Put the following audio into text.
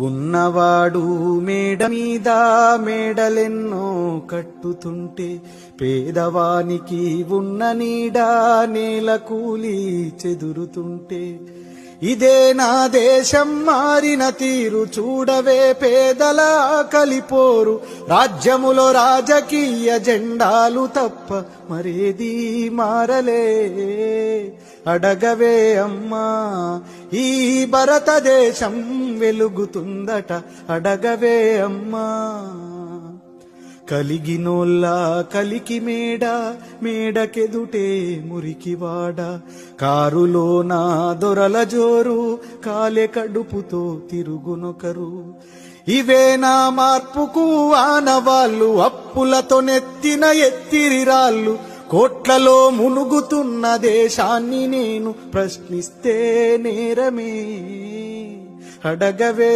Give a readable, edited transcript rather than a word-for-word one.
ఉన్నవాడు మేడ మీద మేడలెన్నో కట్టుతుంటే పేదవానికి ఉన్న నీడ నేల కూలి చెదురుతుంటే ఇదే నా దేశం మారిన తీరు చూడవే పేదల కలిపోరు రాజ్యములో రాజకీయ జెండాలు తప్ప మరేది మారలే అడగవే అమ్మా ఈ భారతదేశం వెలుగుతుందట అడగవే అమ్మా కలిగినోళ్ళ కలికి మేడ మేడకెదుటే మురికివాడ కారులోన దొరల జోరు కాలే కడుపుతో తిరుగునొకరు ఇవే నా మార్పుకు ఆనవాళ్ళు అప్పులతో నెత్తిన ఎత్తిరిరాళ్ళు కోట్లలో మునుగుతున్న దేశాన్ని నేను ప్రశ్నిస్తే నేరమే అడగవే